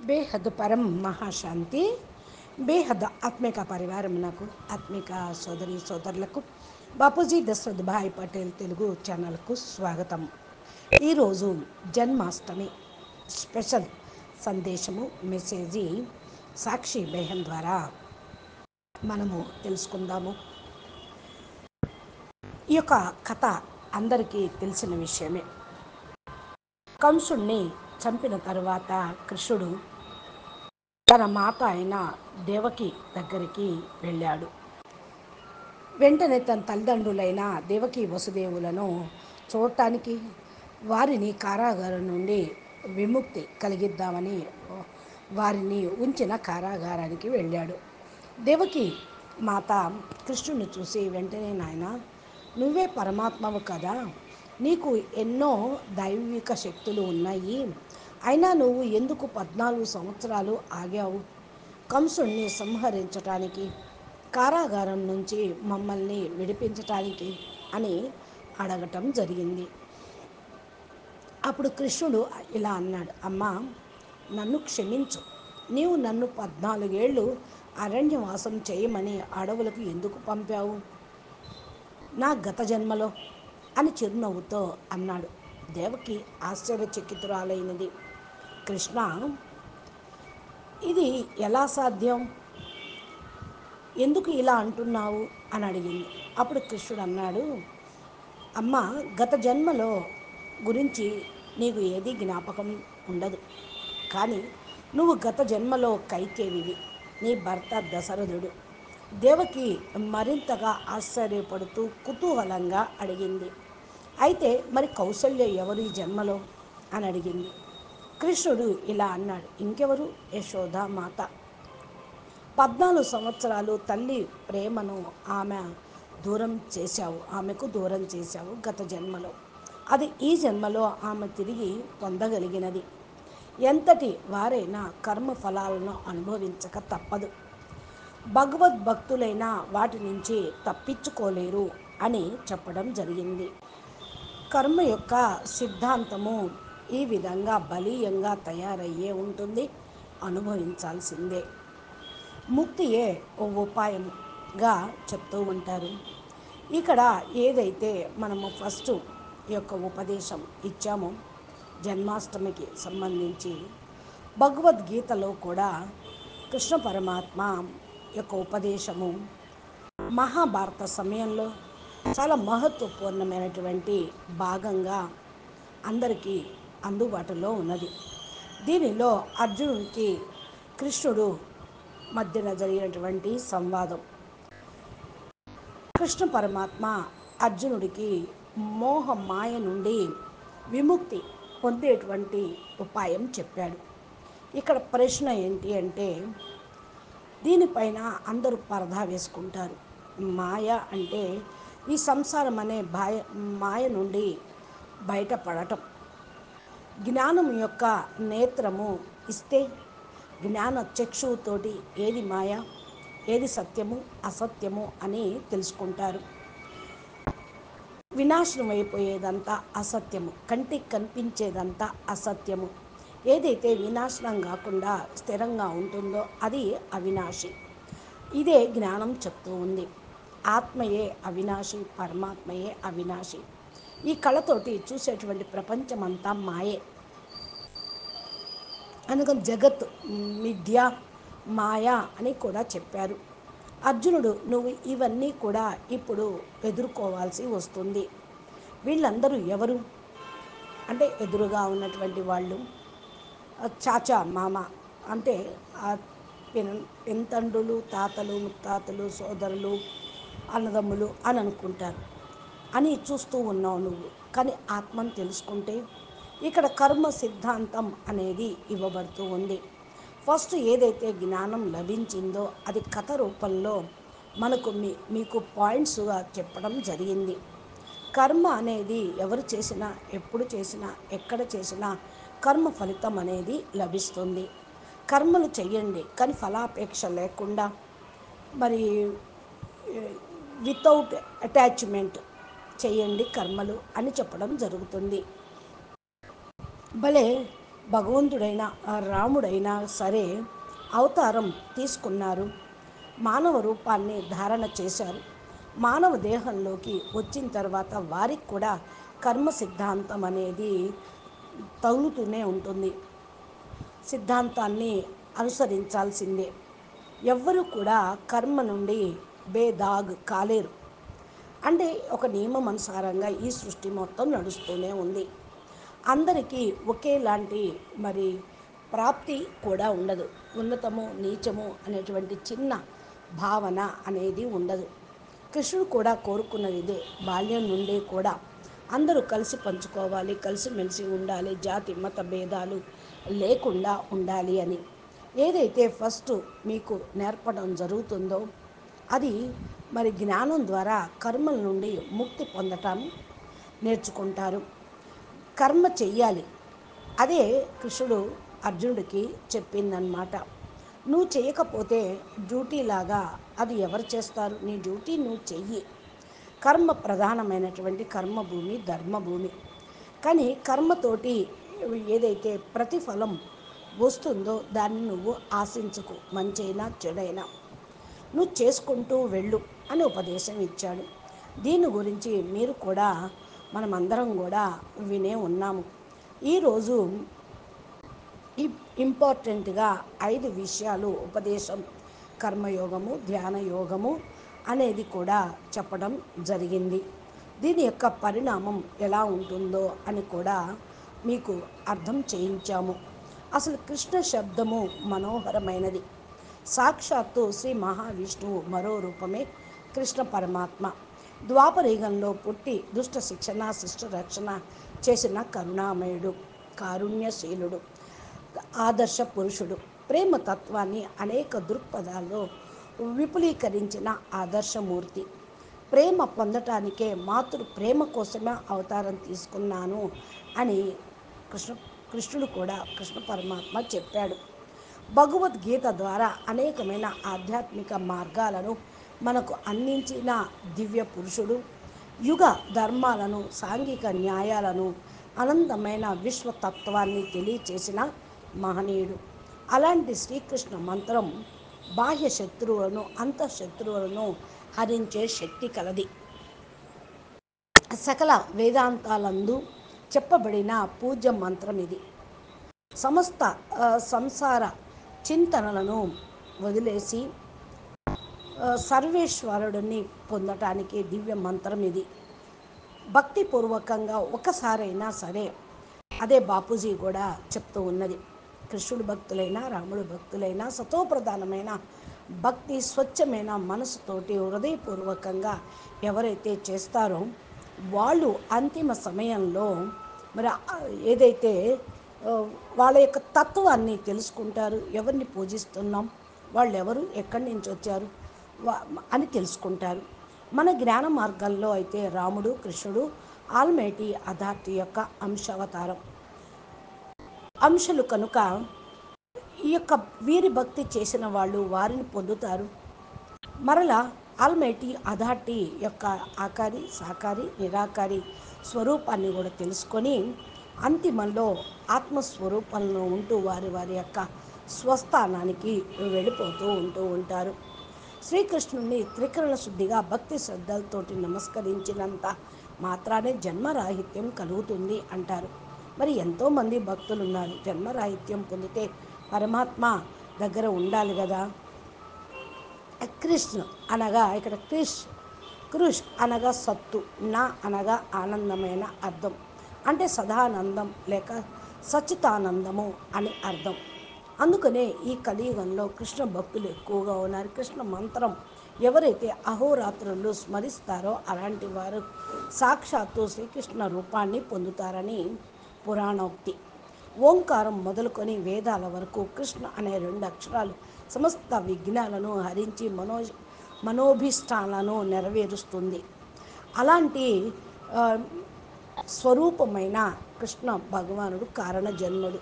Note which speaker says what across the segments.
Speaker 1: బేహద్ పరం మహాశాంతి. బేహద్ ఆత్మిక పరివారమునకు, ఆత్మిక సోదరి సోదరులకు బాపూజీ దశరథ్ భాయ్ పటేల్ తెలుగు ఛానల్కు స్వాగతం. ఈరోజు జన్మాష్టమి స్పెషల్ సందేశము మెసేజీ సాక్షి బెహన్ ద్వారా మనము తెలుసుకుందాము. ఈ యొక్క కథ అందరికీ తెలిసిన విషయమే. కంసుణ్ణి చంపిన తరువాత కృష్ణుడు తన మాత అయిన దేవకి దగ్గరికి వెళ్ళాడు. వెంటనే తన తల్లిదండ్రులైన దేవకి వసుదేవులను చూడటానికి, వారిని కారాగారం నుండి విముక్తి కలిగిద్దామని వారిని ఉంచిన కారాగారానికి వెళ్ళాడు. దేవకి మాత కృష్ణుని చూసి, వెంటనే నాయన, నువ్వే పరమాత్మవు కదా, నీకు ఎన్నో దైవిక శక్తులు ఉన్నాయి, అయినా నువ్వు ఎందుకు 14 సంవత్సరాలు ఆగావు? కంసుణ్ణి సంహరించటానికి, కారాగారం నుంచి మమ్మల్ని విడిపించటానికి అని అడగటం జరిగింది. అప్పుడు కృష్ణుడు ఇలా అన్నాడు, అమ్మా, నన్ను క్షమించు. నీవు నన్ను 14 ఏళ్ళు అరణ్యవాసం చేయమని అడవులకు ఎందుకు పంపావు? నా గత జన్మలో అని చిరునవ్వుతో అన్నాడు. దేవకి ఆశ్చర్యచకితురాలైనది. కృష్ణ, ఇది ఎలా సాధ్యం? ఎందుకు ఇలా అంటున్నావు అని అడిగింది. అప్పుడు కృష్ణుడు అన్నాడు, అమ్మ, గత జన్మలో గురించి నీకు ఏదీ జ్ఞాపకం ఉండదు, కానీ నువ్వు గత జన్మలో కైకేవివి, నీ భర్త దశరథుడు. దేవకి మరింతగా ఆశ్చర్యపడుతూ కుతూహలంగా అడిగింది, అయితే మరి కౌసల్య ఎవరు ఈ జన్మలో అని అడిగింది. కృష్ణుడు ఇలా అన్నాడు, ఇంకెవరు, యశోదా మాత. 14 సంవత్సరాలు తల్లి ప్రేమను ఆమెకు దూరం చేశావు గత జన్మలో. అది ఈ జన్మలో ఆమె తిరిగి పొందగలిగినది. ఎంతటి వారైనా కర్మ ఫలాలను అనుభవించక తప్పదు. భగవద్భక్తులైన వాటి నుంచి తప్పించుకోలేరు అని చెప్పడం జరిగింది. కర్మ యొక్క సిద్ధాంతము ఈ విధంగా బలీయంగా తయారయ్యే ఉంటుంది, అనుభవించాల్సిందే. ముక్తియే ఓ ఉపాయంగా చెప్తూ ఉంటారు. ఇక్కడ ఏదైతే మనము ఫస్ట్ ఈ యొక్క ఉపదేశం ఇచ్చామో జన్మాష్టమికి సంబంధించి, భగవద్గీతలో కూడా కృష్ణ పరమాత్మ యొక్క ఉపదేశము మహాభారత సమయంలో చాలా మహత్వపూర్ణమైనటువంటి భాగంగా అందరికీ అందుబాటులో ఉన్నది. దీనిలో అర్జునుడికి కృష్ణుడు మధ్యన జరిగినటువంటి సంవాదం. కృష్ణ పరమాత్మ అర్జునుడికి మోహ మాయ నుండి విముక్తి పొందేటువంటి ఉపాయం చెప్పాడు. ఇక్కడ ప్రశ్న ఏంటి అంటే, దీనిపైన అందరూ పరదా వేసుకుంటారు. మాయ అంటే ఈ సంసారం అనే మాయ నుండి బయటపడటం. జ్ఞానం యొక్క నేత్రము ఇస్తే జ్ఞాన చక్షువుతోటి ఏది మాయ, ఏది సత్యము, అసత్యము అని తెలుసుకుంటారు. వినాశనం అయిపోయేదంతా అసత్యము, కంటికి కనిపించేదంతా అసత్యము. ఏదైతే వినాశనం కాకుండా స్థిరంగా ఉంటుందో అది అవినాశి. ఇదే జ్ఞానం చెప్తూ ఉంది. ఆత్మయే అవినాశి, పరమాత్మయే అవినాశి. ఈ కళతోటి చూసేటువంటి ప్రపంచమంతా మాయే. అందుకని జగత్ మిథ్య, మాయా అని కూడా చెప్పారు. అర్జునుడు, నువ్వు ఇవన్నీ కూడా ఇప్పుడు ఎదుర్కోవాల్సి వస్తుంది. వీళ్ళందరూ ఎవరు అంటే, ఎదురుగా ఉన్నటువంటి వాళ్ళు చాచా మామ అంటే పెంతండ్రులు, తాతలు, ముత్తాతలు, సోదరులు, అన్నదమ్ములు అని అనుకుంటారు అని చూస్తూ ఉన్నావు నువ్వు. కానీ ఆత్మను తెలుసుకుంటే ఇక్కడ కర్మ సిద్ధాంతం అనేది ఇవ్వబడుతూ ఉంది. ఫస్ట్ ఏదైతే జ్ఞానం లభించిందో అది కథ రూపంలో మనకు మీకు పాయింట్స్గా చెప్పడం జరిగింది. కర్మ అనేది ఎవరు చేసినా, ఎప్పుడు చేసినా, ఎక్కడ చేసినా కర్మ ఫలితం అనేది లభిస్తుంది. కర్మలు చెయ్యండి, కానీ ఫలాపేక్ష లేకుండా, మరి వితౌట్ అటాచ్మెంట్ చేయండి కర్మలు అని చెప్పడం జరుగుతుంది. భలే భగవంతుడైన రాముడైనా సరే అవతారం తీసుకున్నారు. మానవ రూపాన్ని ధారణ చేశారు. మానవ దేహంలోకి వచ్చిన తర్వాత వారికి కూడా కర్మ సిద్ధాంతం అనేది తగులుతూనే ఉంటుంది. సిద్ధాంతాన్ని అనుసరించాల్సిందే. ఎవ్వరూ కూడా కర్మ నుండి బేదాగ్ కాలేరు. అంటే ఒక నియమం అనుసారంగా ఈ సృష్టి మొత్తం నడుస్తూనే ఉంది. అందరికీ ఒకేలాంటి మరి ప్రాప్తి కూడా ఉండదు. ఉన్నతము నీచము అనేటువంటి చిన్న భావన అనేది ఉండదు. కృష్ణుడు కూడా కోరుకున్నది ఇదే. బాల్యం నుండి కూడా అందరూ కలిసి పంచుకోవాలి, కలిసిమెలిసి ఉండాలి, జాతి మత భేదాలు లేకుండా ఉండాలి అని. ఏదైతే ఫస్ట్ మీకు నేర్పడం జరుగుతుందో అది మరి జ్ఞానం ద్వారా కర్మల నుండి ముక్తి పొందటం నేర్చుకుంటారు. కర్మ చెయ్యాలి. అదే కృష్ణుడు అర్జునుడికి చెప్పిందనమాట. నువ్వు చేయకపోతే డ్యూటీలాగా అది ఎవరు చేస్తారు? నీ డ్యూటీ నువ్వు చెయ్యి. కర్మ ప్రధానమైనటువంటి కర్మభూమి ధర్మభూమి. కానీ కర్మతోటి ఏదైతే ప్రతిఫలం వస్తుందో దాన్ని నువ్వు ఆశించకు. మంచైనా చెడైనా నువ్వు చేసుకుంటూ వెళ్ళు అని ఉపదేశం ఇచ్చాడు. దీని గురించి మీరు కూడా మనమందరం కూడా వినే ఉన్నాము. ఈరోజు ఇంపార్టెంట్గా 5 విషయాలు ఉపదేశం కర్మయోగము ధ్యాన యోగము అనేది కూడా చెప్పడం జరిగింది. దీని యొక్క పరిణామం ఎలా ఉంటుందో అని కూడా మీకు అర్థం చేయించాము. అసలు కృష్ణ శబ్దము మనోహరమైనది. సాక్షాత్తు శ్రీ మహావిష్ణువు మరో రూపమే కృష్ణ పరమాత్మ. ద్వాపరయుగంలో పుట్టి దుష్ట శిక్షణ శిష్ట రక్షణ చేసిన కరుణామయుడు, కారుణ్యశీలుడు, ఆదర్శ పురుషుడు. ప్రేమ తత్వాన్ని అనేక దృక్పథాల్లో విపులీకరించిన ఆదర్శమూర్తి. ప్రేమ పొందటానికే మాతృ ప్రేమ కోసమే అవతారం తీసుకున్నాను అని కృష్ణుడు కూడా కృష్ణ పరమాత్మ చెప్పాడు. భగవద్గీత ద్వారా అనేకమైన ఆధ్యాత్మిక మార్గాలను మనకు అందించిన దివ్య పురుషుడు. యుగ ధర్మాలను సాంఘిక న్యాయాలను అనంతమైన విశ్వతత్వాన్ని తెలియచేసిన మహనీయుడు. అలాంటి శ్రీకృష్ణ మంత్రం బాహ్య శత్రువులను అంతఃశత్రువులను హరించే శక్తి కలది. సకల వేదాంతాలందు చెప్పబడిన పూజ్య మంత్రం ఇది. సమస్త సంసార చింతనలను వదిలేసి సర్వేశ్వరుడిని పొందటానికి దివ్య మంత్రం ఇది. భక్తిపూర్వకంగా ఒకసారైనా సరే, అదే బాపూజీ కూడా చెప్తూ ఉన్నది. కృష్ణుడు భక్తులైనా రాముడు భక్తులైనా సతోప్రధానమైన భక్తి స్వచ్ఛమైన మనసుతోటి హృదయపూర్వకంగా ఎవరైతే చేస్తారో వాళ్ళు అంతిమ సమయంలో మరి ఏదైతే వాళ్ళ యొక్క తత్వాన్ని తెలుసుకుంటారు. ఎవరిని పూజిస్తున్నాం, వాళ్ళు ఎవరు, ఎక్కడి నుంచి వచ్చారు అని తెలుసుకుంటారు. మన జ్ఞాన మార్గంలో అయితే రాముడు కృష్ణుడు ఆల్మైటీ అథారిటీ యొక్క అంశావతారం అంశాలు కనుక ఈ యొక్క వీరి భక్తి చేసిన వాళ్ళు వారిని పొందుతారు. మరలా ఆల్మైటీ అథారిటీ యొక్క ఆకారి సాకారి నిరాకారి స్వరూపాన్ని కూడా తెలుసుకొని అంతిమంలో ఆత్మస్వరూపంలో ఉంటూ వారి వారి యొక్క స్వస్థానానికి వెళ్ళిపోతూ ఉంటారు. శ్రీకృష్ణుని త్రికరణ శుద్ధిగా భక్తి శ్రద్ధలతోటి నమస్కరించినంత మాత్రానే జన్మరాహిత్యం కలుగుతుంది అంటారు. మరి ఎంతోమంది భక్తులు ఉన్నారు. జన్మరాహిత్యం పొందితే పరమాత్మ దగ్గర ఉండాలి కదా. కృష్ణ అనగా ఇక్కడ కృష్ అనగా సత్తు, నా అనగా ఆనందమైన అర్థం. అంటే సదానందం లేక సచితానందము అని అర్థం. అందుకనే ఈ కలియుగంలో కృష్ణ భక్తులు ఎక్కువగా ఉన్నారు. కృష్ణ మంత్రం ఎవరైతే అహోరాత్రులు స్మరిస్తారో అలాంటి వారు సాక్షాత్తు శ్రీకృష్ణ రూపాన్ని పొందుతారని పురాణోక్తి. ఓంకారం మొదలుకొని వేదాల వరకు కృష్ణ అనే 2 అక్షరాలు సమస్త విఘ్నాలను హరించి మనోభిష్టాలను నెరవేరుస్తుంది. అలాంటి స్వరూపమైన కృష్ణ భగవానుడు కారణ జన్ముడు.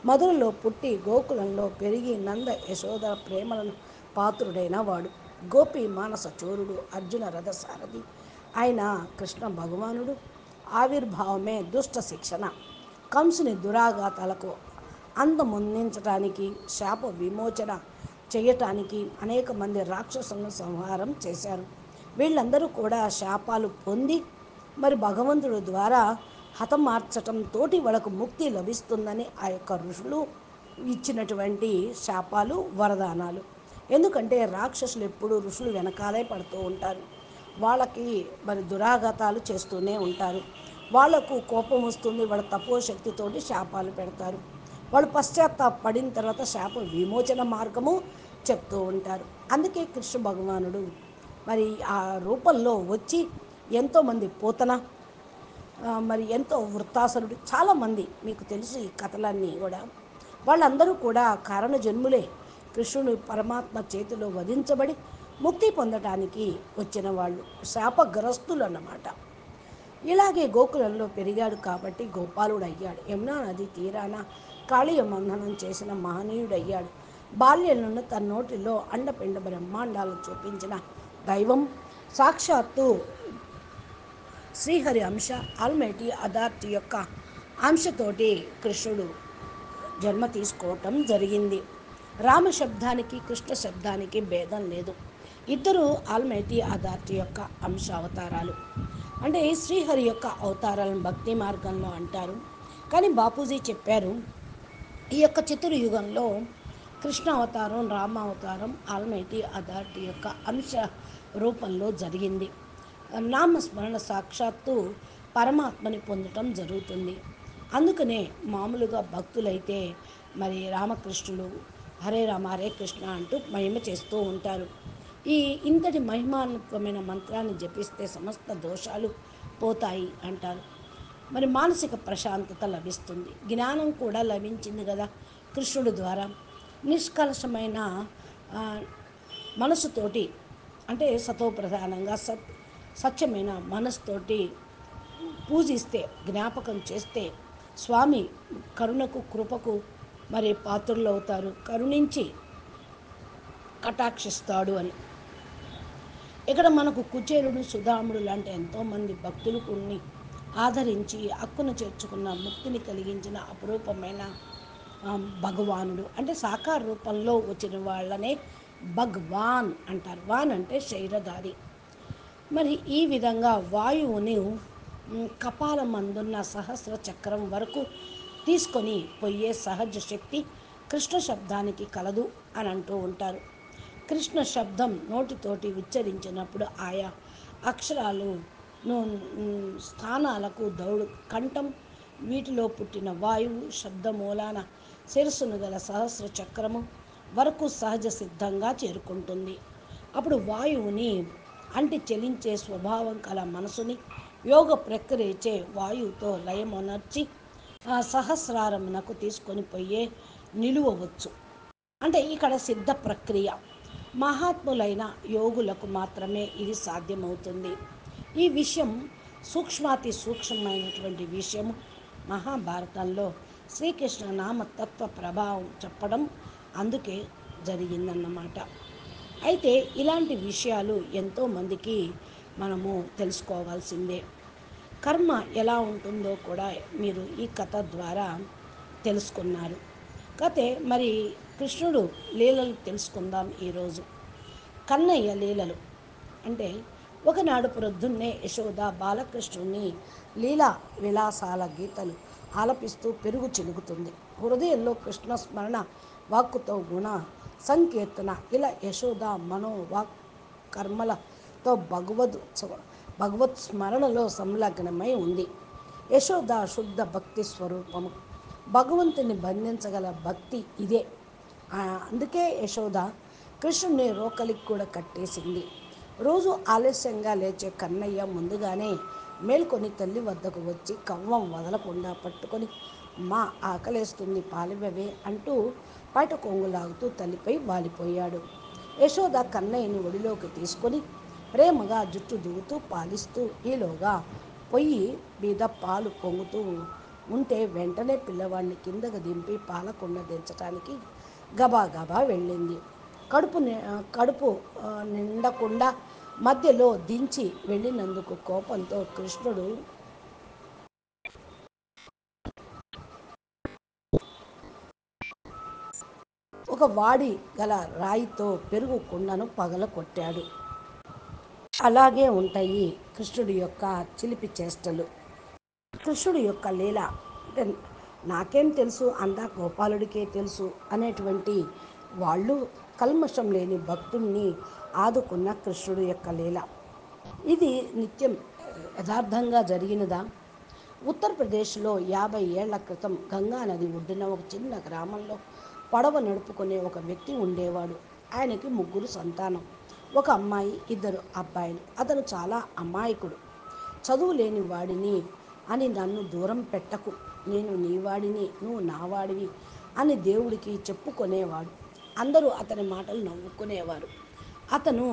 Speaker 1: మధురలో పుట్టి గోకులంలో పెరిగి నంద యశోద ప్రేమలను పాత్రుడైన వాడు. గోపి మానస చోరుడు, అర్జున రథసారథి ఆయన కృష్ణ భగవానుడు ఆవిర్భావమే దుష్ట శిక్షణ. కంసుని దురాఘాతాలకు అంతమొందించటానికి, శాప విమోచన చేయటానికి అనేక మంది రాక్షసులను సంహారం చేశారు. వీళ్ళందరూ కూడా శాపాలు పొంది మరి భగవంతుడు ద్వారా హతమార్చటంతో వాళ్ళకు ముక్తి లభిస్తుందని ఆ యొక్క ఋషులు ఇచ్చినటువంటి శాపాలు, వరదానాలు. ఎందుకంటే రాక్షసులు ఎప్పుడూ ఋషులు వెనకాలే పడుతూ ఉంటారు. వాళ్ళకి మరి దురాఘాతాలు చేస్తూనే ఉంటారు. వాళ్లకు కోపం వస్తుంది, వాళ్ళ తపోశక్తితోటి శాపాలు పెడతారు. వాళ్ళు పశ్చాత్తాపడిన తర్వాత శాప విమోచన మార్గము చెప్తూ ఉంటారు. అందుకే కృష్ణ భగవానుడు మరి ఆ రూపంలో వచ్చి ఎంతోమంది పోతన, మరి ఎంతో వృత్తాసురుడు, చాలామంది మీకు తెలుసు ఈ కథలన్నీ కూడా, వాళ్ళందరూ కూడా కారణ జన్ములే. కృష్ణుడు పరమాత్మ చేతిలో వధించబడి ముక్తి పొందటానికి వచ్చిన వాళ్ళు శాపగ్రస్తులు అన్నమాట. ఇలాగే గోకులంలో పెరిగాడు కాబట్టి గోపాలుడు అయ్యాడు. యమునా నది తీరాన కాళీయ మంథనం చేసిన మహనీయుడయ్యాడు. బాల్యంలోనే తన నోటిలో అండపిండ బ్రహ్మాండాలను చూపించిన దైవం సాక్షాత్తు శ్రీహరి అంశ, ఆల్మైటీ అథారిటీ యొక్క అంశతోటి కృష్ణుడు జన్మ తీసుకోవటం జరిగింది. రామ శబ్దానికి కృష్ణ శబ్దానికి భేదం లేదు. ఇద్దరు ఆల్మైటీ అథారిటీ యొక్క అంశ అవతారాలు. అంటే శ్రీహరి యొక్క అవతారాలను భక్తి మార్గంలో అంటారు. కానీ బాపూజీ చెప్పారు, ఈ యొక్క చతుర్యుగంలో కృష్ణ అవతారం, రామ అవతారం ఆల్మైటీ అథారిటీ యొక్క అంశ రూపంలో జరిగింది. నామస్మరణ సాక్షాత్తు పరమాత్మని పొందటం జరుగుతుంది. అందుకనే మామూలుగా భక్తులైతే మరి రామకృష్ణులు హరే రామ హరే కృష్ణ అంటూ మహిమ చేస్తూ ఉంటారు. ఈ ఇంతటి మహిమాన్వితమైన మంత్రాన్ని జపిస్తే సమస్త దోషాలు పోతాయి అంటారు. మరి మానసిక ప్రశాంతత లభిస్తుంది. జ్ఞానం కూడా లభించింది కదా కృష్ణుడి ద్వారా. నిష్కలషమైన మనసుతోటి, అంటే సతోప్రధానంగా సత్యమైన మనసుతోటి పూజిస్తే, జ్ఞాపకం చేస్తే స్వామి కరుణకు కృపకు మరి పాత్రలు అవుతారు, కరుణించి కటాక్షిస్తాడు అని. ఇక్కడ మనకు కుచేలుడు, సుధాముడు లాంటి ఎంతోమంది భక్తులు కొన్ని ఆదరించి హక్కును చేర్చుకున్న ముక్తిని కలిగించిన అపురూపమైన భగవానుడు. అంటే సాకార రూపంలో వచ్చిన వాళ్ళనే భగవాన్ అంటారు. వాన్ అంటే శరీరధారి. మరి ఈ విధంగా వాయువుని కపాలమందున్న సహస్ర చక్రం వరకు తీసుకొని పోయే సహజ శక్తి కృష్ణ శబ్దానికి కలదు అని అంటూ ఉంటారు. కృష్ణ శబ్దం నోటితోటి ఉచ్చరించినప్పుడు ఆయా అక్షరాలు స్థానాలకు దౌడు కంఠం, వీటిలో పుట్టిన వాయువు శబ్దమూలాన శిరస్సును గల సహస్ర చక్రము వరకు సహజ సిద్ధంగా చేరుకుంటుంది. అప్పుడు వాయువుని అంటి చెలించే స్వభావం కల మనసుని యోగ ప్రక్రియచే వాయువుతో లయమొనర్చి సహస్రారమునకు తీసుకొని పోయే నిలువవచ్చు. అంటే ఇక్కడ సిద్ధ ప్రక్రియ. మహాత్ములైన యోగులకు మాత్రమే ఇది సాధ్యమవుతుంది. ఈ విషయం సూక్ష్మాతి సూక్ష్మమైనటువంటి విషయము. మహాభారతంలో శ్రీకృష్ణ నామతత్వ ప్రభావం చెప్పడం అందుకే జరిగిందన్నమాట. అయితే ఇలాంటి విషయాలు ఎంతోమందికి మనము తెలుసుకోవాల్సిందే. కర్మ ఎలా ఉంటుందో కూడా మీరు ఈ కథ ద్వారా తెలుసుకున్నారు. కథే మరి కృష్ణుడు లీలలు తెలుసుకుందాం ఈరోజు. కన్నయ్య లీలలు అంటే, ఒకనాడు ప్రొద్దున్నే యశోద బాలకృష్ణుని లీలా విలాసాల గీతలు ఆలపిస్తూ పెరుగు చిలుకుతుంది. హృదయంలో కృష్ణ స్మరణ, వాక్కుతో గుణ సంకీర్తన, ఇలా యశోద మనోవాక్ కర్మలతో భగవత్ స్మరణలో సంలగ్నమై ఉంది. యశోద శుద్ధ భక్తి స్వరూపము. భగవంతుని బంధించగల భక్తి ఇదే. అందుకే యశోద కృష్ణుని రోకలికి కూడా కట్టేసింది. రోజు ఆలస్యంగా లేచే కన్నయ్య ముందుగానే మేల్కొని తల్లి వద్దకు వచ్చి కవ్వం వదలకుండా పట్టుకొని, మా ఆకలేస్తుంది పాలివ్వవే అంటూ బయట కొంగులాగుతూ తల్లిపై వాలిపోయాడు. యశోద కన్నయ్యని ఒడిలోకి తీసుకొని ప్రేమగా జుట్టు దువ్వుతూ పాలిస్తూ, ఈలోగా పొయ్యి మీద పాలు పొంగుతూ ఉంటే వెంటనే పిల్లవాడిని కిందకు దింపి పాలకుండ దించటానికి గబాగబా వెళ్ళింది. కడుపు నిండకుండా మధ్యలో దించి వెళ్ళినందుకు కోపంతో కృష్ణుడు ఒక వాడి గల రాయితో పెరుగు కుండను పగలకొట్టాడు. అలాగే ఉంటాయి కృష్ణుడి యొక్క చిలిపి చేష్టలు. కృష్ణుడి యొక్క లీల అంటే నాకేం తెలుసు అంతా గోపాలుడికే తెలుసు అనేటువంటి వాళ్ళు కల్మషం లేని భక్తుణ్ణి ఆదుకున్న కృష్ణుడి యొక్క లీల. ఇది నిత్యం యథార్థంగా జరిగినదా? ఉత్తరప్రదేశ్లో 50 ఏళ్ల క్రితం గంగా నది ఒడ్డున ఒక చిన్న గ్రామంలో పడవ నడుపుకునే ఒక వ్యక్తి ఉండేవాడు. ఆయనకి 3 సంతానం, ఒక అమ్మాయి, 2 అబ్బాయిలు. అతను చాలా అమాయకుడు. చదువు లేని వాడిని అని నన్ను దూరం పెట్టకు, నేను నీవాడిని, నువ్వు నావాడివి అని దేవుడికి చెప్పుకునేవాడు. అందరూ అతని మాటలు నవ్వుకునేవారు. అతను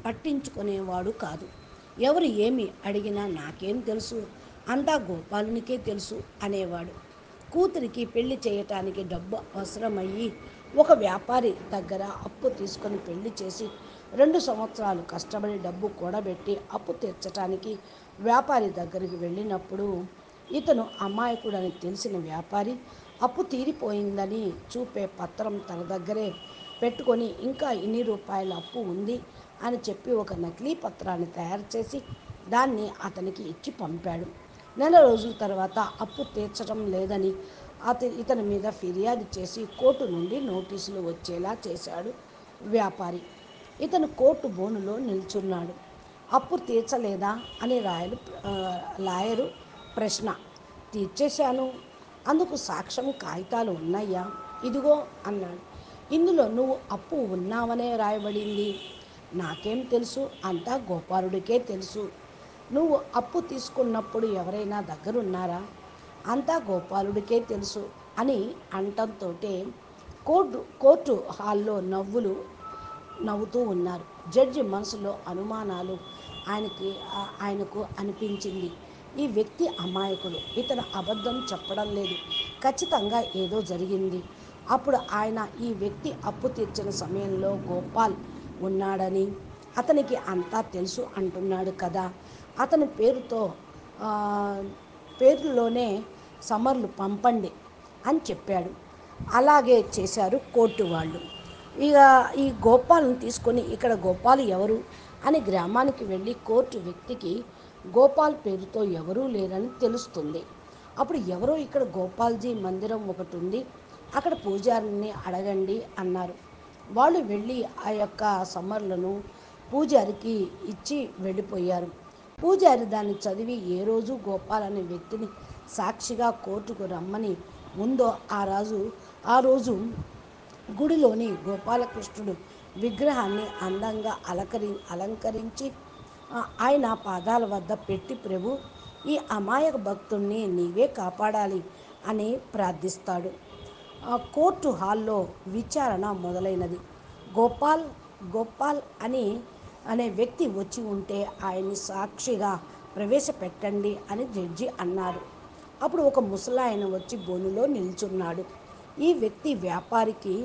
Speaker 1: పట్టించుకునేవాడు కాదు. ఎవరు ఏమి అడిగినా నాకేం తెలుసు, అంతా గోపాలునికే తెలుసు అనేవాడు. కూతురికి పెళ్లి చేయటానికి డబ్బు అవసరమయ్యి ఒక వ్యాపారి దగ్గర అప్పు తీసుకొని పెళ్లి చేసి 2 సంవత్సరాలు కష్టపడి డబ్బు కూడబెట్టి అప్పు తీర్చటానికి వ్యాపారి దగ్గరికి వెళ్ళినప్పుడు ఇతను అమాయకుడని తెలిసిన వ్యాపారి అప్పు తీరిపోయిందని చూపే పత్రం తన దగ్గరే పెట్టుకొని ఇంకా ఇన్ని రూపాయల అప్పు ఉంది అని చెప్పి ఒక నకిలీ పత్రాన్ని తయారు చేసి దాన్ని అతనికి ఇచ్చి పంపాడు. నెల రోజుల తర్వాత అప్పు తీర్చడం లేదని ఇతని మీద ఫిర్యాదు చేసి కోర్టు నుండి నోటీసులు వచ్చేలా చేశాడు వ్యాపారి. ఇతను కోర్టు బోనులో నిల్చున్నాడు. అప్పు తీర్చలేదా అని లాయరు ప్రశ్న. తీర్చేశాను, అందుకు సాక్ష్యం కాగితాలు ఉన్నాయా, ఇదిగో అన్నాడు. ఇందులో నువ్వు అప్పు ఉన్నావనే రాయబడింది. నాకేం తెలుసు, అంతా గోపాలుడికే తెలుసు. నువ్వు అప్పు తీసుకున్నప్పుడు ఎవరైనా దగ్గరున్నారా, అంతా గోపాలుడికే తెలుసు అని అంటంతో కోర్టు హాల్లో నవ్వుతూ ఉన్నారు. జడ్జి మనసులో అనుమానాలు ఆయనకు అనిపించింది. ఈ వ్యక్తి అమాయకుడు, ఇతను అబద్ధం చెప్పడం లేదు, ఖచ్చితంగా ఏదో జరిగింది. అప్పుడు ఆయన ఈ వ్యక్తి అప్పు తీర్చిన సమయంలో గోపాల్ ఉన్నాడని అతనికి అంతా తెలుసు అంటున్నాడు కదా, అతని పేరులోనే సమర్లు పంపండి అని చెప్పాడు. అలాగే చేశారు కోర్టు వాళ్ళు. ఇక ఈ గోపాల్ని తీసుకొని ఇక్కడ గోపాల్ ఎవరు అని గ్రామానికి వెళ్ళి కోర్టు వ్యక్తికి గోపాల్ పేరుతో ఎవరూ లేరని తెలుస్తుంది. అప్పుడు ఎవరో ఇక్కడ గోపాల్జీ మందిరం ఒకటి ఉంది, అక్కడ పూజారిని అడగండి అన్నారు. వాళ్ళు వెళ్ళి ఆ యొక్క సమర్లను పూజారికి ఇచ్చి వెళ్ళిపోయారు. పూజారి దాన్ని చదివి ఏ రోజు గోపాల్ అనే వ్యక్తిని సాక్షిగా కోర్టుకు రమ్మని ఉందో ఆ రోజు గుడిలోని గోపాలకృష్ణుడు విగ్రహాన్ని అందంగా అలంకరించి ఆయన పాదాల వద్ద పెట్టి, ప్రభు, ఈ అమాయక భక్తుణ్ణి నీవే కాపాడాలి అని ప్రార్థిస్తాడు. కోర్టు హాల్లో విచారణ మొదలైనది. గోపాల్ అనే వ్యక్తి వచ్చి ఉంటే ఆయన్ని సాక్షిగా ప్రవేశపెట్టండి అని జడ్జి అన్నారు. అప్పుడు ఒక ముసలాయన వచ్చి బోనులో నిల్చున్నాడు. ఈ వ్యక్తి వ్యాపారికి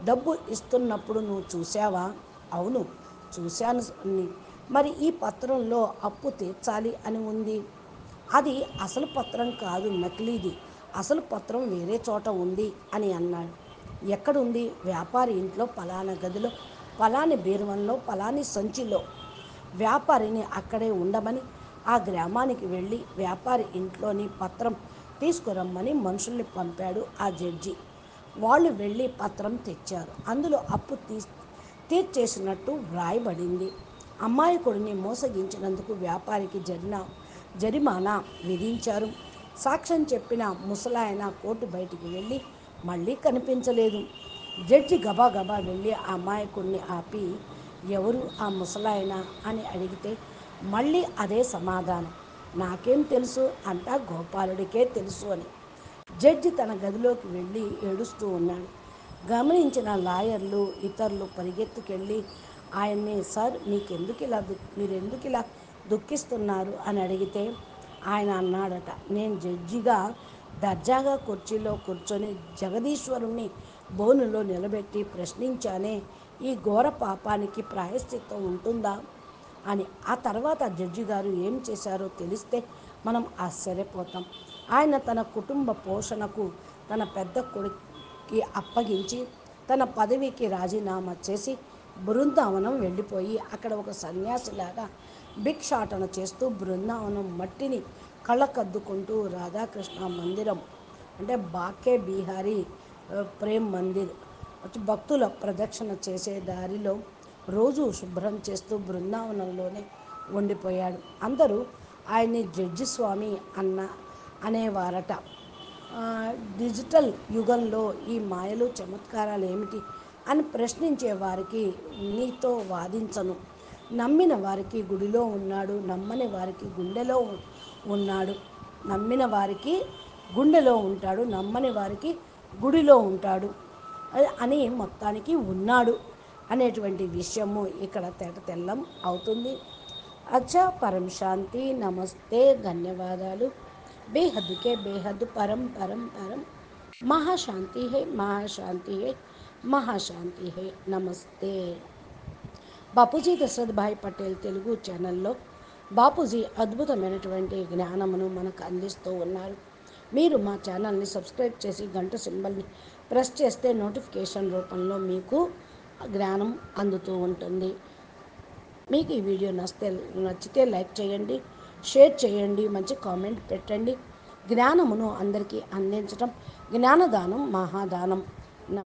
Speaker 1: డబ్బు ఇస్తున్నప్పుడు నువ్వు చూసావా? అవును, చూశాను. మరి ఈ పత్రంలో అప్పు తీర్చాలి అని ఉంది. అది అసలు పత్రం కాదు, నకిలీది. అసలు పత్రం వేరే చోట ఉంది అని అన్నాడు. ఎక్కడుంది? వ్యాపారి ఇంట్లో పలానా గదిలో, పలాని బీరువంలో, పలాని సంచిలో. వ్యాపారిని అక్కడే ఉండమని ఆ గ్రామానికి వెళ్ళి వ్యాపారి ఇంట్లోని పత్రం తీసుకురమ్మని మనుషుల్ని పంపాడు ఆ జడ్జి. వాళ్ళు వెళ్ళి పత్రం తెచ్చారు. అందులో అప్పు తీర్చేసినట్టు వ్రాయబడింది. అమాయకుడిని మోసగించినందుకు వ్యాపారికి జరిమానా విధించారు. సాక్ష్యం చెప్పిన ముసలాయన కోర్టు బయటికి వెళ్ళి మళ్ళీ కనిపించలేదు. జడ్జి గబాగబా వెళ్ళి ఆ అమాయకుడిని ఆపి, ఎవరు ఆ ముసలాయన అని అడిగితే మళ్ళీ అదే సమాధానం, నాకేం తెలుసు, అంతా గోపాలుడికే తెలుసు అని. జడ్జి తన గదిలోకి వెళ్ళి ఏడుస్తూ ఉన్నాడు. గమనించిన లాయర్లు ఇతరులు పరిగెత్తుకెళ్ళి ఆయన్ని, సార్ మీరెందుకు ఇలా దుఃఖిస్తున్నారు అని అడిగితే ఆయన అన్నాడట, నేను జడ్జిగా దర్జాగా కుర్చీలో కూర్చొని జగదీశ్వరుణ్ణి బోనులో నిలబెట్టి ప్రశ్నించానే, ఈ ఘోర పాపానికి ప్రాయశ్చిత్తం ఉంటుందా అని. ఆ తర్వాత జడ్జి గారు ఏం చేశారో తెలిస్తే మనం ఆశ్చర్యపోతాం. ఆయన తన కుటుంబ పోషణకు తన పెద్ద కొడుకుకి అప్పగించి తన పదవికి రాజీనామా చేసి బృందావనం వెళ్ళిపోయి అక్కడ ఒక సన్యాసిలాగా భిక్షాటన చేస్తూ బృందావనం మట్టిని కళ్ళకద్దుకుంటూ రాధాకృష్ణ మందిరం అంటే బాకే బిహారీ ప్రేమ్ మందిర్ వచ్చి భక్తుల ప్రదక్షిణ చేసే దారిలో రోజు శుభ్రం చేస్తూ బృందావనంలోనే ఉండిపోయాడు. అందరూ ఆయన్ని జడ్జి స్వామి అనేవారట. డిజిటల్ యుగంలో ఈ మాయలు చమత్కారాలు ఏమిటి అని ప్రశ్నించే వారికి నీతో వాదించను, నమ్మిన వారికి గుడిలో ఉన్నాడు, నమ్మని వారికి గుండెలో ఉన్నాడు, నమ్మిన వారికి గుండెలో ఉంటాడు, నమ్మని వారికి గుడిలో ఉంటాడు అని మొత్తానికి ఉన్నాడు అనేటువంటి విషయము ఇక్కడ తేట తెల్లం అవుతుంది. అచ్చా, పరం శాంతి, నమస్తే, ధన్యవాదాలు. बेहद के बेहद परम परम परम महाशांति है, महाशांति है, महाशांति है. నమస్తే. బాపూజీ దశరథ్ భాయ్ పటేల్ తెలుగు ఛానల్లో బాపూజీ అద్భుతమైనటువంటి జ్ఞానమును మనకు అందిస్తూ ఉన్నారు. మీరు మా ఛానల్ని సబ్స్క్రైబ్ చేసి గంట సింబల్ని ప్రెస్ చేస్తే నోటిఫికేషన్ రూపంలో మీకు జ్ఞానం అందుతూ ఉంటుంది. మీకు ఈ వీడియో నచ్చితే లైక్ చేయండి, షేర్ చేయండి, మంచి కామెంట్ పెట్టండి. జ్ఞానమును అందరికీ అందించటం జ్ఞానదానం మహాదానం.